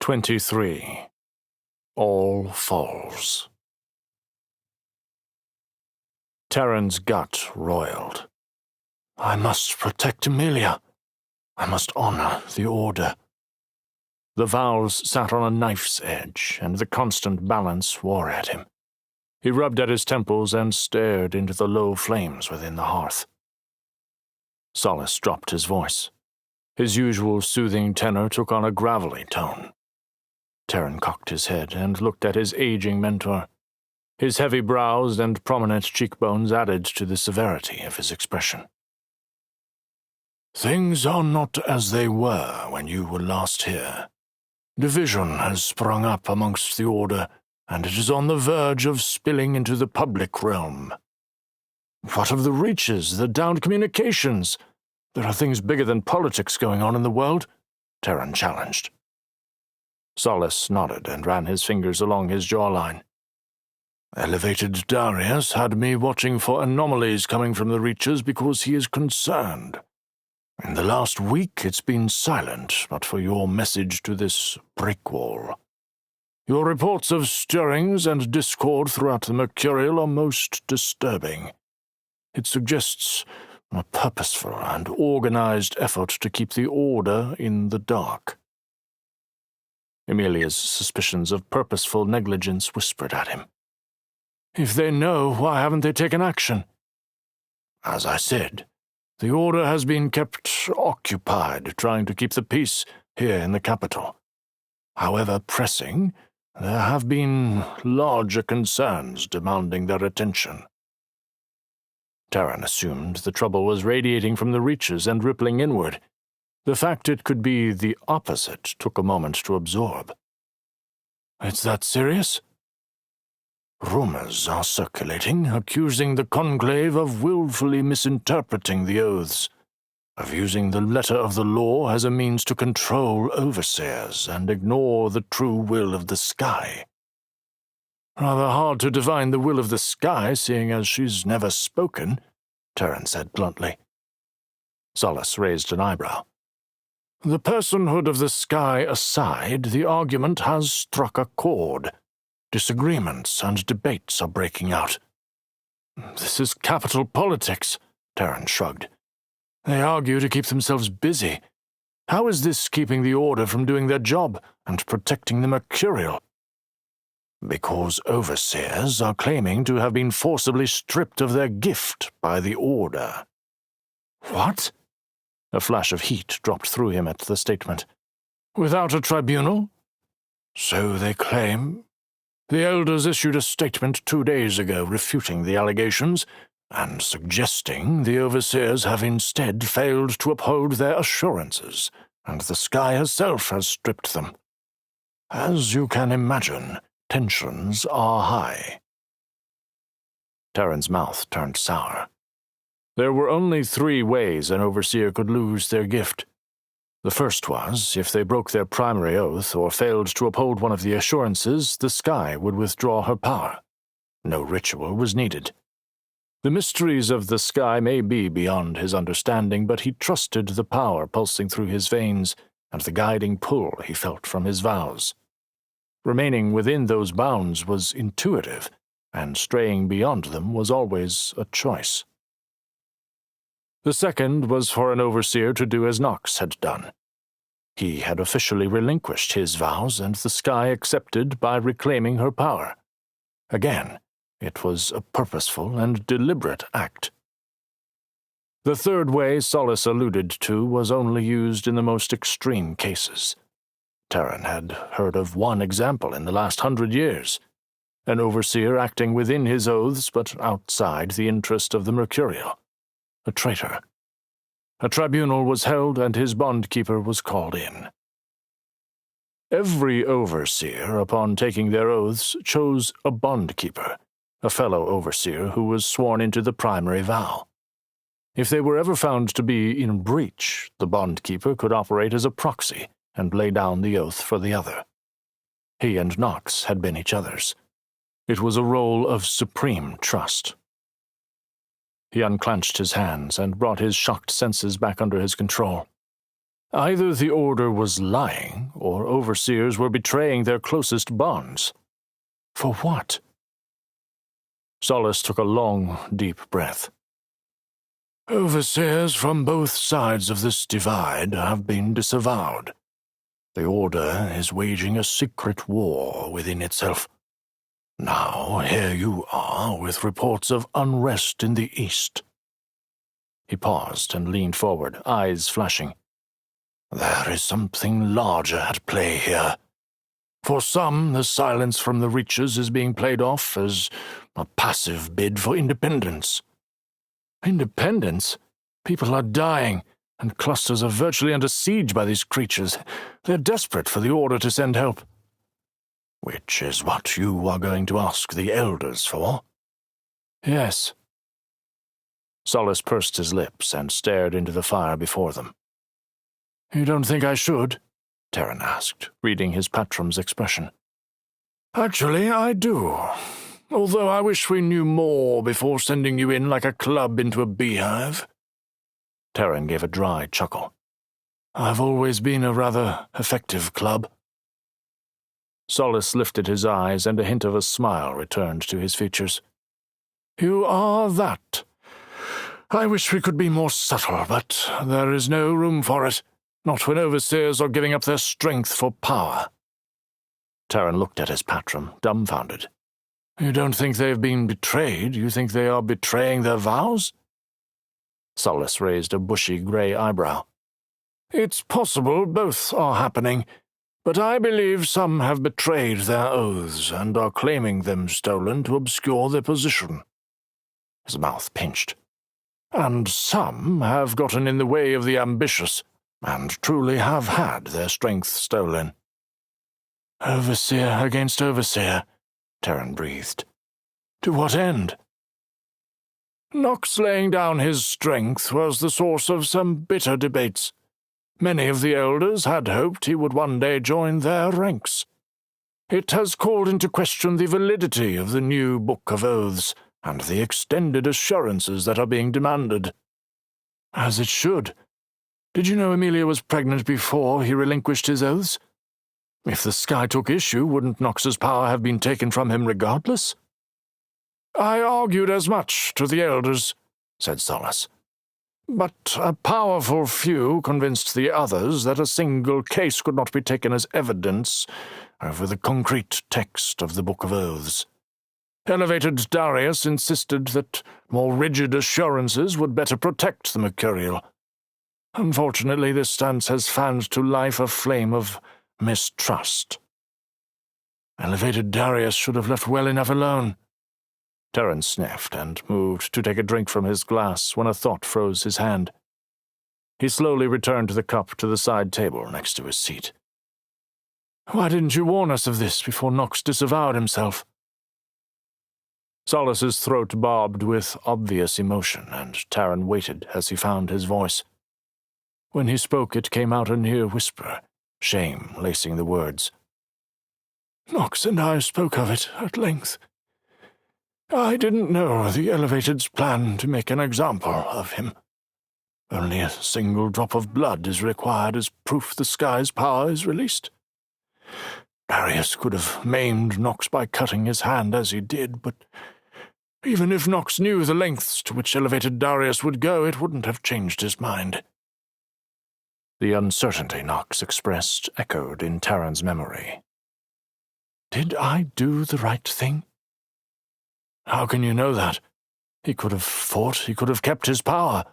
23. All falls. Terran's gut roiled. I must protect Emilia. I must honor the Order. The vows sat on a knife's edge, and the constant balance wore at him. He rubbed at his temples and stared into the low flames within the hearth. Solace dropped his voice. His usual soothing tenor took on a gravelly tone. Terran cocked his head and looked at his aging mentor. His heavy brows and prominent cheekbones added to the severity of his expression. Things are not as they were when you were last here. Division has sprung up amongst the Order, and it is on the verge of spilling into the public realm. What of the Reaches, the downed communications? There are things bigger than politics going on in the world, Terran challenged. Solace nodded and ran his fingers along his jawline. Elevated Darius had me watching for anomalies coming from the Reaches because he is concerned. In the last week it's been silent, but for your message to this brick wall. Your reports of stirrings and discord throughout the Mercurial are most disturbing. It suggests a purposeful and organized effort to keep the Order in the dark. Emilia's suspicions of purposeful negligence whispered at him. If they know, why haven't they taken action? As I said, the Order has been kept occupied trying to keep the peace here in the capital. However pressing, there have been larger concerns demanding their attention. Terran assumed the trouble was radiating from the Reaches and rippling inward. The fact it could be the opposite took a moment to absorb. It's that serious? Rumors are circulating, accusing the Conclave of willfully misinterpreting the oaths, of using the letter of the law as a means to control overseers and ignore the true will of the sky. Rather hard to divine the will of the sky, seeing as she's never spoken, Terran said bluntly. Solace raised an eyebrow. The personhood of the sky aside, the argument has struck a chord. Disagreements and debates are breaking out. This is capital politics, Terran shrugged. They argue to keep themselves busy. How is this keeping the Order from doing their job and protecting the Mercurial? Because overseers are claiming to have been forcibly stripped of their gift by the Order. What? A flash of heat dropped through him at the statement. Without a tribunal? So they claim. The elders issued a statement 2 days ago refuting the allegations and suggesting the overseers have instead failed to uphold their assurances, and the sky herself has stripped them. As you can imagine, tensions are high. Terran's mouth turned sour. There were only 3 ways an overseer could lose their gift. The first was, if they broke their primary oath or failed to uphold one of the assurances, the sky would withdraw her power. No ritual was needed. The mysteries of the sky may be beyond his understanding, but he trusted the power pulsing through his veins and the guiding pull he felt from his vows. Remaining within those bounds was intuitive, and straying beyond them was always a choice. The second was for an overseer to do as Nox had done. He had officially relinquished his vows, and the sky accepted by reclaiming her power. Again, it was a purposeful and deliberate act. The third way Solace alluded to was only used in the most extreme cases. Terran had heard of one example in the last 100 years, an overseer acting within his oaths but outside the interest of the Mercurial. A traitor. A tribunal was held and his bondkeeper was called in. Every overseer, upon taking their oaths, chose a bondkeeper, a fellow overseer who was sworn into the primary vow. If they were ever found to be in breach, the bondkeeper could operate as a proxy and lay down the oath for the other. He and Nox had been each other's. It was a role of supreme trust. He unclenched his hands and brought his shocked senses back under his control. Either the Order was lying, or overseers were betraying their closest bonds. For what? Solace took a long, deep breath. Overseers from both sides of this divide have been disavowed. The Order is waging a secret war within itself. Now here you are with reports of unrest in the east. He paused and leaned forward, eyes flashing. There is something larger at play here. For some, the silence from the Reaches is being played off as a passive bid for independence. Independence? People are dying, and clusters are virtually under siege by these creatures. They're desperate for the Order to send help. Which is what you are going to ask the Elders for? Yes. Solace pursed his lips and stared into the fire before them. You don't think I should? Terran asked, reading his patrum's expression. Actually, I do. Although I wish we knew more before sending you in like a club into a beehive. Terran gave a dry chuckle. I've always been a rather effective club. Solace lifted his eyes, and a hint of a smile returned to his features. You are that. I wish we could be more subtle, but there is no room for it, not when overseers are giving up their strength for power. Terran looked at his patrum, dumbfounded. You don't think they've been betrayed? You think they are betraying their vows? Solace raised a bushy grey eyebrow. It's possible both are happening, but I believe some have betrayed their oaths and are claiming them stolen to obscure their position. His mouth pinched. And some have gotten in the way of the ambitious, and truly have had their strength stolen. Overseer against overseer, Terran breathed. To what end? Nox laying down his strength was the source of some bitter debates. Many of the Elders had hoped he would one day join their ranks. It has called into question the validity of the new Book of Oaths and the extended assurances that are being demanded. As it should. Did you know Emilia was pregnant before he relinquished his oaths? If the Sky took issue, wouldn't Nox's power have been taken from him regardless? I argued as much to the Elders, said Solace. But a powerful few convinced the others that a single case could not be taken as evidence over the concrete text of the Book of Oaths. Elevated Darius insisted that more rigid assurances would better protect the Mercurial. Unfortunately, this stance has fanned to life a flame of mistrust. Elevated Darius should have left well enough alone. Terran sniffed and moved to take a drink from his glass when a thought froze his hand. He slowly returned the cup to the side table next to his seat. Why didn't you warn us of this before Nox disavowed himself? Solace's throat bobbed with obvious emotion, and Terran waited as he found his voice. When he spoke, it came out a near whisper, shame lacing the words. Nox and I spoke of it at length. I didn't know the Elevated's plan to make an example of him. Only a single drop of blood is required as proof the Sky's power is released. Darius could have maimed Nox by cutting his hand as he did, but even if Nox knew the lengths to which Elevated Darius would go, it wouldn't have changed his mind. The uncertainty Nox expressed echoed in Terran's memory. Did I do the right thing? How can you know that? He could have fought, he could have kept his power.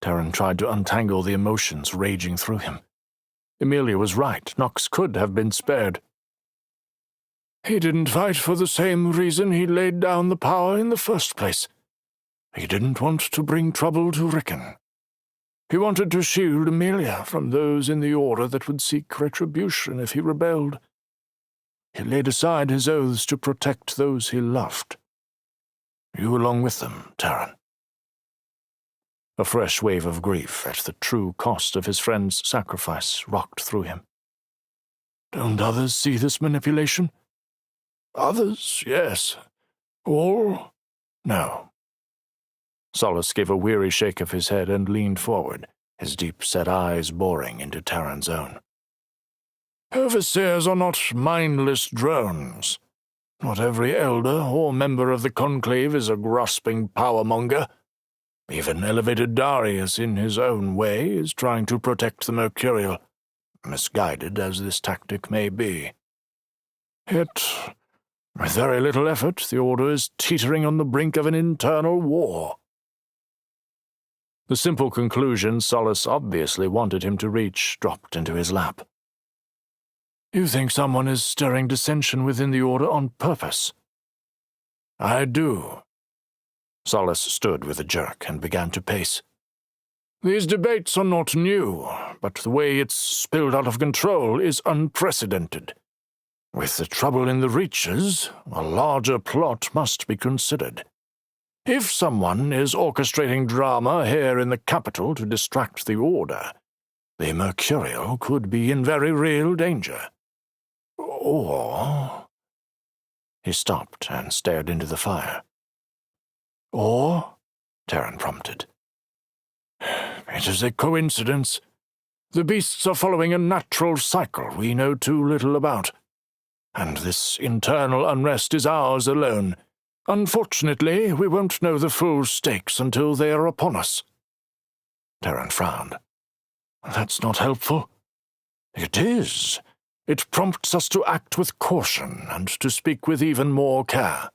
Terran tried to untangle the emotions raging through him. Emilia was right. Nox could have been spared. He didn't fight for the same reason he laid down the power in the first place. He didn't want to bring trouble to Rickon. He wanted to shield Emilia from those in the Order that would seek retribution if he rebelled. He laid aside his oaths to protect those he loved. You along with them, Terran. A fresh wave of grief at the true cost of his friend's sacrifice rocked through him. Don't others see this manipulation? Others, yes. All? No. Solace gave a weary shake of his head and leaned forward, his deep-set eyes boring into Terran's own. Overseers are not mindless drones. Not every elder or member of the Conclave is a grasping power-monger. Even elevated Darius, in his own way, is trying to protect the Mercurial, misguided as this tactic may be. Yet, with very little effort, the Order is teetering on the brink of an internal war. The simple conclusion Solace obviously wanted him to reach dropped into his lap. You think someone is stirring dissension within the Order on purpose? I do. Solace stood with a jerk and began to pace. These debates are not new, but the way it's spilled out of control is unprecedented. With the trouble in the Reaches, a larger plot must be considered. If someone is orchestrating drama here in the capital to distract the Order, the Mercurial could be in very real danger. Or... He stopped and stared into the fire. Or? Terran prompted. It is a coincidence. The beasts are following a natural cycle we know too little about. And this internal unrest is ours alone. Unfortunately, we won't know the full stakes until they are upon us. Terran frowned. That's not helpful. It is. It prompts us to act with caution and to speak with even more care.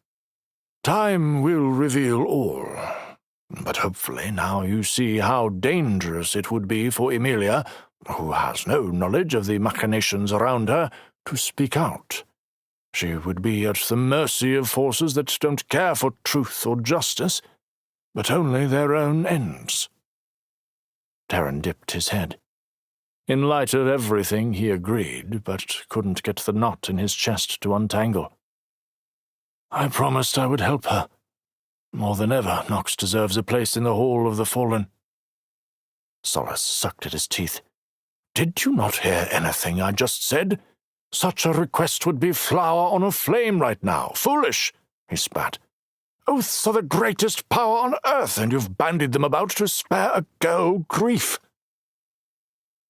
Time will reveal all. But hopefully now you see how dangerous it would be for Emilia, who has no knowledge of the machinations around her, to speak out. She would be at the mercy of forces that don't care for truth or justice, but only their own ends. Terran dipped his head. In light of everything, he agreed, but couldn't get the knot in his chest to untangle. I promised I would help her. More than ever, Nox deserves a place in the Hall of the Fallen. Solace sucked at his teeth. Did you not hear anything I just said? Such a request would be flour on a flame right now. Foolish, he spat. Oaths are the greatest power on earth, and you've bandied them about to spare a girl grief.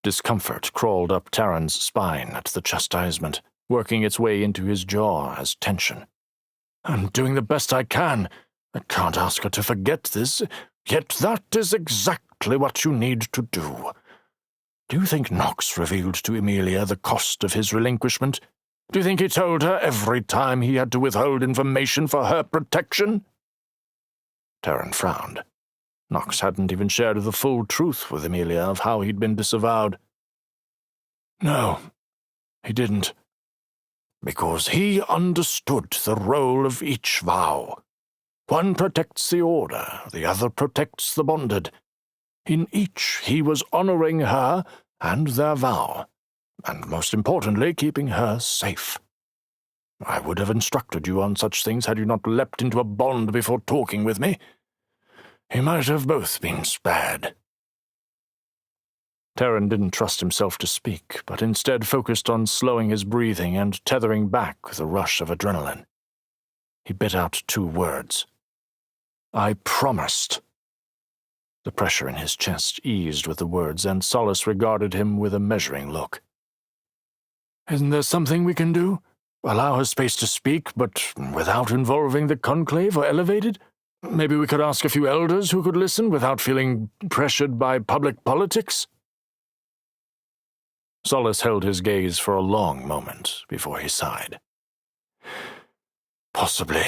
Discomfort crawled up Terran's spine at the chastisement, working its way into his jaw as tension. I'm doing the best I can. I can't ask her to forget this, yet that is exactly what you need to do. Do you think Nox revealed to Emilia the cost of his relinquishment? Do you think he told her every time he had to withhold information for her protection? Terran frowned. Nox hadn't even shared the full truth with Emilia of how he'd been disavowed. No, he didn't. Because he understood the role of each vow. One protects the Order, the other protects the bonded. In each he was honoring her and their vow, and most importantly keeping her safe. I would have instructed you on such things had you not leapt into a bond before talking with me. He might have both been spared. Terran didn't trust himself to speak, but instead focused on slowing his breathing and tethering back with a rush of adrenaline. He bit out 2 words. I promised. The pressure in his chest eased with the words, and Solace regarded him with a measuring look. Isn't there something we can do? Allow her space to speak, but without involving the Conclave or Elevated? Maybe we could ask a few elders who could listen without feeling pressured by public politics? Solace held his gaze for a long moment before he sighed. Possibly.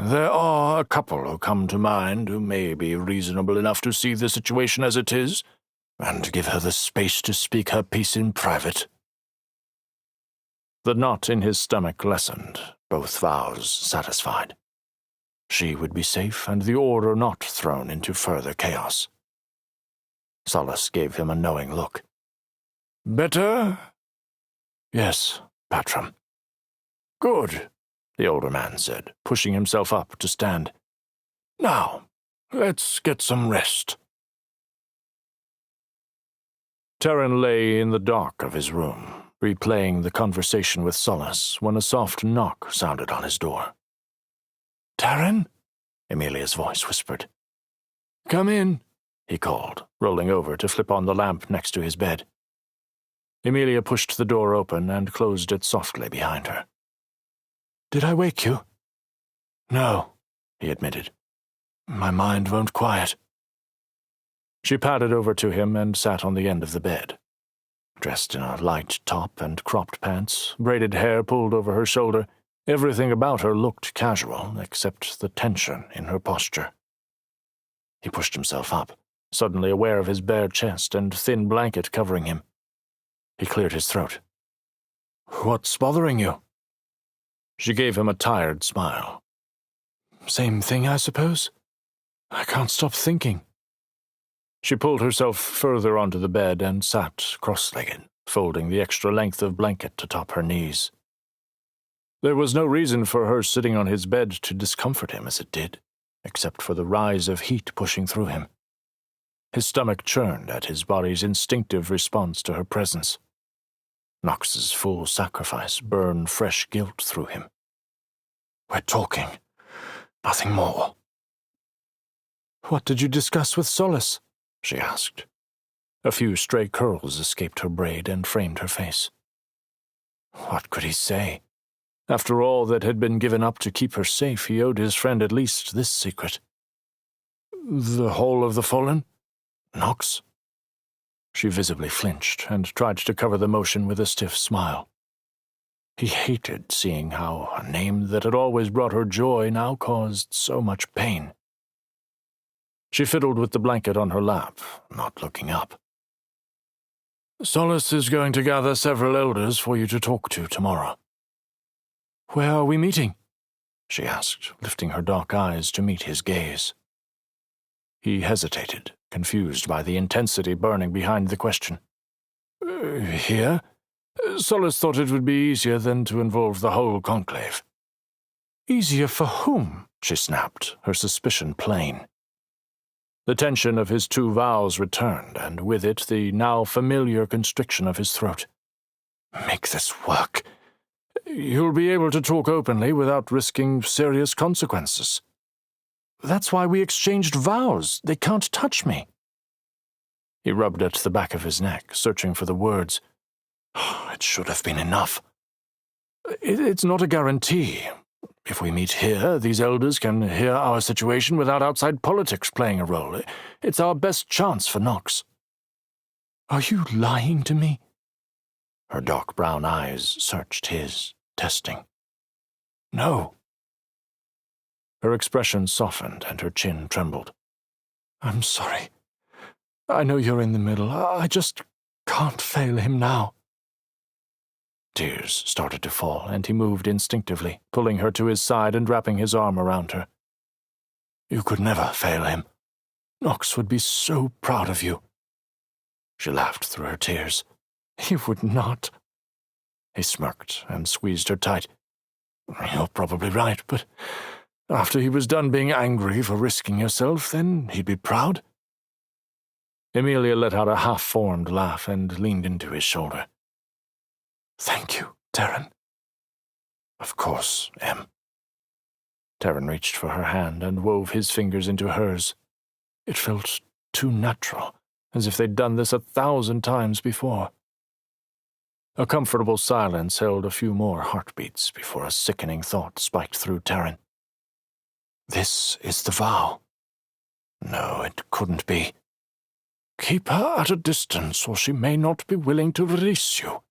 There are a couple who come to mind who may be reasonable enough to see the situation as it is, and give her the space to speak her piece in private. The knot in his stomach lessened, both vows satisfied. She would be safe, and the Order not thrown into further chaos. Solace gave him a knowing look. Better? Yes, Patron. Good, the older man said, pushing himself up to stand. Now, let's get some rest. Terran lay in the dark of his room, replaying the conversation with Solace when a soft knock sounded on his door. Terran? Emilia's voice whispered. Come in, he called, rolling over to flip on the lamp next to his bed. Emilia pushed the door open and closed it softly behind her. "Did I wake you?" "No," he admitted. "My mind won't quiet." She padded over to him and sat on the end of the bed. Dressed in a light top and cropped pants, braided hair pulled over her shoulder, everything about her looked casual except the tension in her posture. He pushed himself up, suddenly aware of his bare chest and thin blanket covering him. He cleared his throat. "What's bothering you?" She gave him a tired smile. "Same thing, I suppose. I can't stop thinking." She pulled herself further onto the bed and sat cross-legged, folding the extra length of blanket atop her knees. There was no reason for her sitting on his bed to discomfort him as it did, except for the rise of heat pushing through him. His stomach churned at his body's instinctive response to her presence. Knox's full sacrifice burned fresh guilt through him. "We're talking. Nothing more." "What did you discuss with Solace?" she asked. A few stray curls escaped her braid and framed her face. What could he say? After all that had been given up to keep her safe, he owed his friend at least this secret. "The Hall of the Fallen? Knox?" She visibly flinched and tried to cover the motion with a stiff smile. He hated seeing how a name that had always brought her joy now caused so much pain. She fiddled with the blanket on her lap, not looking up. "Solace is going to gather several elders for you to talk to tomorrow." "Where are we meeting?" she asked, lifting her dark eyes to meet his gaze. He hesitated, confused by the intensity burning behind the question. "Here? Solace thought it would be easier than to involve the whole conclave." "Easier for whom?" she snapped, her suspicion plain. The tension of his two vows returned, and with it the now familiar constriction of his throat. "Make this work. You'll be able to talk openly without risking serious consequences." "That's why we exchanged vows. They can't touch me." He rubbed at the back of his neck, searching for the words. It should have been enough. "It's not a guarantee. If we meet here, these elders can hear our situation without outside politics playing a role. It's our best chance for Knox." "Are you lying to me?" Her dark brown eyes searched his, testing. "No." Her expression softened and her chin trembled. "I'm sorry. I know you're in the middle. I just can't fail him now." Tears started to fall, and he moved instinctively, pulling her to his side and wrapping his arm around her. "You could never fail him. Knox would be so proud of you." She laughed through her tears. "He would not." He smirked and squeezed her tight. "You're probably right, but after he was done being angry for risking yourself, then he'd be proud." Emilia let out a half-formed laugh and leaned into his shoulder. "Thank you, Terran." "Of course, Em." Terran reached for her hand and wove his fingers into hers. It felt too natural, as if they'd done this 1,000 times before. A comfortable silence held a few more heartbeats before a sickening thought spiked through Terran. This is the vow. No, it couldn't be. Keep her at a distance, or she may not be willing to release you.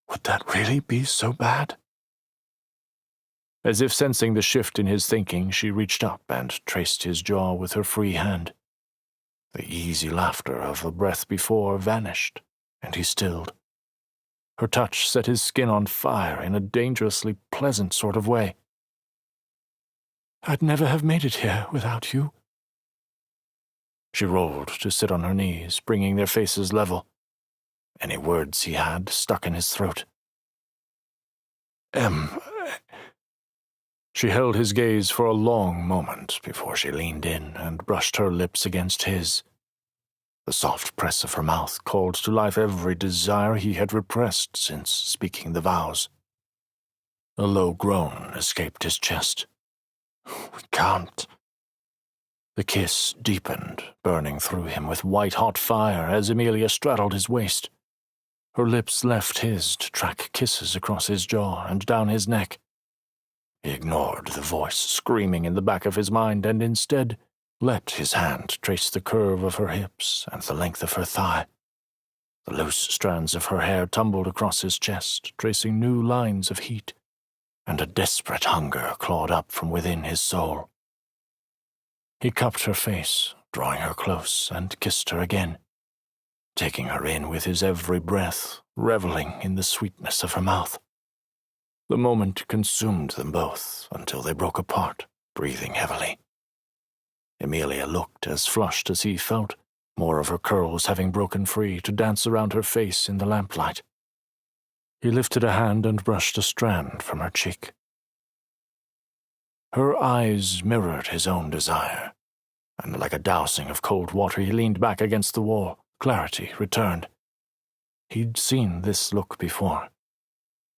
Would that really be so bad? As if sensing the shift in his thinking, she reached up and traced his jaw with her free hand. The easy laughter of a breath before vanished, and he stilled. Her touch set his skin on fire in a dangerously pleasant sort of way. "I'd never have made it here without you." She rolled to sit on her knees, bringing their faces level. Any words he had stuck in his throat. She held his gaze for a long moment before she leaned in and brushed her lips against his. The soft press of her mouth called to life every desire he had repressed since speaking the vows. A low groan escaped his chest. "We can't." The kiss deepened, burning through him with white-hot fire as Emilia straddled his waist. Her lips left his to track kisses across his jaw and down his neck. He ignored the voice screaming in the back of his mind and instead let his hand trace the curve of her hips and the length of her thigh. The loose strands of her hair tumbled across his chest, tracing new lines of heat, and a desperate hunger clawed up from within his soul. He cupped her face, drawing her close, and kissed her again, taking her in with his every breath, reveling in the sweetness of her mouth. The moment consumed them both until they broke apart, breathing heavily. Emilia looked as flushed as he felt, more of her curls having broken free to dance around her face in the lamplight. He lifted a hand and brushed a strand from her cheek. Her eyes mirrored his own desire, and like a dousing of cold water he leaned back against the wall. Clarity returned. He'd seen this look before.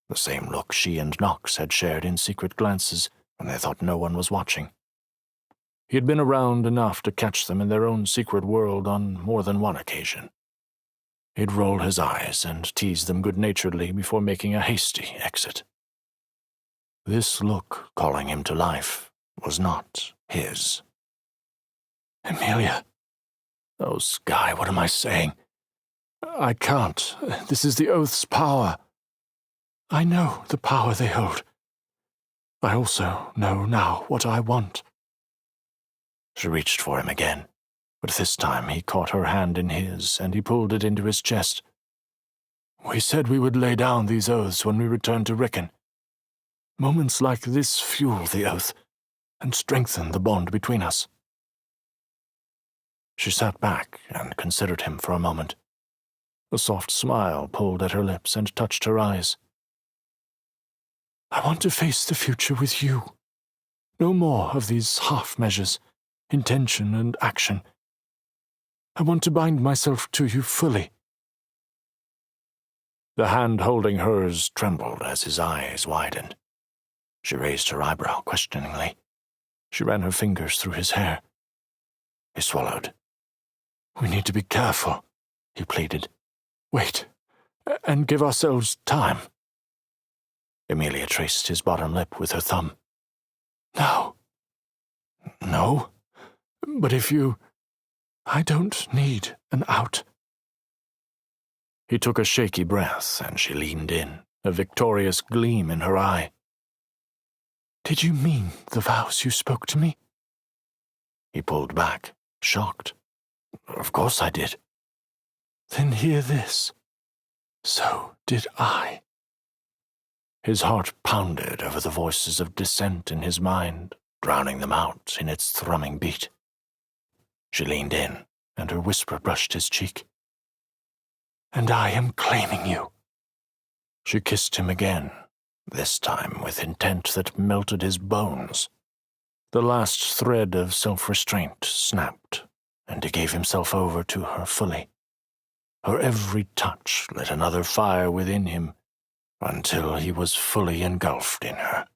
The same look she and Knox had shared in secret glances when they thought no one was watching. He had been around enough to catch them in their own secret world on more than one occasion. He'd roll his eyes and tease them good-naturedly before making a hasty exit. This look, calling him to life, was not his. Emilia. Oh, Sky, what am I saying? I can't. This is the Oath's power. I know the power they hold. I also know now what I want. She reached for him again, but this time he caught her hand in his and he pulled it into his chest. We said we would lay down these oaths when we returned to Rickon. Moments like this fuel the oath and strengthen the bond between us. She sat back and considered him for a moment. A soft smile pulled at her lips and touched her eyes. I want to face the future with you. No more of these half-measures, intention and action. I want to bind myself to you fully. The hand holding hers trembled as his eyes widened. She raised her eyebrow questioningly. She ran her fingers through his hair. He swallowed. We need to be careful, he pleaded. Wait, and give ourselves time. Emilia traced his bottom lip with her thumb. Now. No, but if you... I don't need an out. He took a shaky breath, and she leaned in, a victorious gleam in her eye. Did you mean the vows you spoke to me? He pulled back, shocked. Of course I did. Then hear this. So did I. His heart pounded over the voices of dissent in his mind, drowning them out in its thrumming beat. She leaned in, and her whisper brushed his cheek. And I am claiming you. She kissed him again, this time with intent that melted his bones. The last thread of self-restraint snapped, and he gave himself over to her fully. Her every touch lit another fire within him, until he was fully engulfed in her.